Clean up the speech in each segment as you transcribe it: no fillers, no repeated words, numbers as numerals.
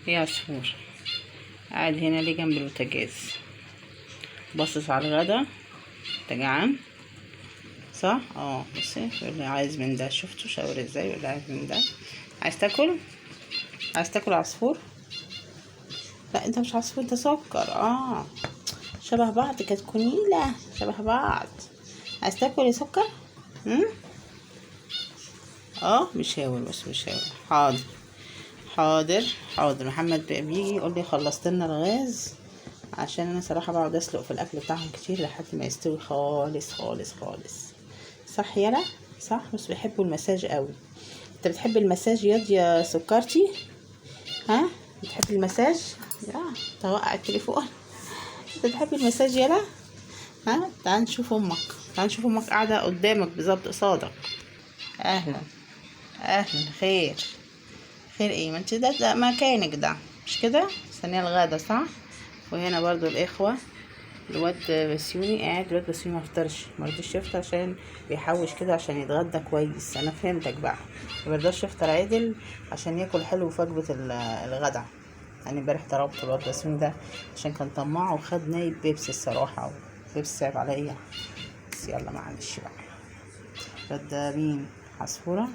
يا عصفور قاعد هنا ليه جنب البوتاجاز باصص على الغدا. انت جعان صح؟ بصي اللي عايز من ده، شفتوا شاور ازاي واللي عايز من ده. عايز تاكل؟ عايز تاكل عصفور؟ لا انت مش عصفور، ده سكر. شبه بعض، كتكونيلة شبه بعض. عايز تاكل يا سكر؟ بيشاور بس بيشاور. حاضر حاضر حاضر. محمد بيجي يقول لي خلصت لنا الغاز، عشان انا صراحه بقعد اسلق في الاكل بتاعهم كتير لحد ما يستوي خالص خالص خالص. صح يلا صح. بس بيحبوا المساج قوي. انت بتحب المساج يا سكرتي؟ ها بتحب المساج؟ لا توقع التليفون. انت بتحب المساج يلا؟ تعال نشوف امك، تعال نشوف امك قاعده قدامك بالظبط قصادك. اهلا اهلا. خير خير ايه؟ ما انت ده مكانك ده مش كده؟ ثانيه الغدا صح. وهنا برضو الاخوه. الواد بسيوني قاعد، الواد بسيوني مرضيش يفطر عشان بيحوش كده عشان يتغدى كويس. انا فهمتك بقى، مرضاش يفطر عدل عشان ياكل حلو في وجبه الغدا. يعني امبارح ضربت الواد بسيوني ده عشان كان طماع وخد نايب بيبسي الصراحه، بيبسي صعب عليا. بس يلا معلش بقى. الواد ده مين؟ عصفوره.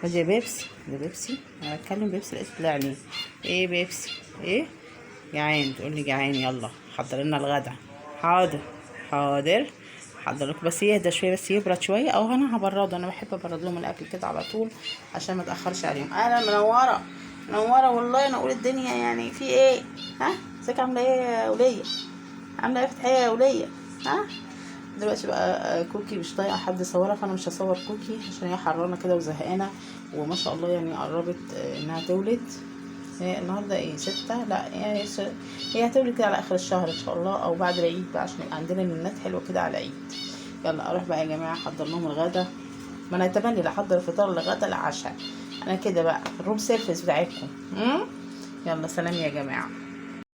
خد يا بيبسي، ده بيبسي. انا بتكلم بيبسي لقيت طلع لي ايه بيبسي ايه. جعان تقول لي جعان؟ يلا حضر لنا الغدا. حاضر حاضر حضر لكم، بس يهدى شويه، بس يبرد شويه او انا هبرده. انا بحب ابرد لهم الاكل كده على طول عشان ما اتاخرش عليهم. انا منوره منوره والله. انا اقول الدنيا يعني في ايه؟ ازيك عامله ايه يا وليه؟ عامله ايه فتحيه يا وليه؟ دلوقتي بقى كوكي مش طايقه حد يصورها، فانا مش هصور كوكي عشان هي حرانه كده وزهقانه، وما شاء الله يعني قربت انها تولد. هي النهارده ايه 6؟ لا هي هتولد كده على اخر الشهر ان شاء الله، او بعد العيد بقى عشان يبقى عندنا منات حلوه كده على العيد. يلا اروح بقى يا جماعه احضر لهم الغدا. ما انا اتمنى لا احضر الفطار لغدا العشاء. انا كده بقى الروم سيرفيس بتاعتكم. يلا سلام يا جماعه.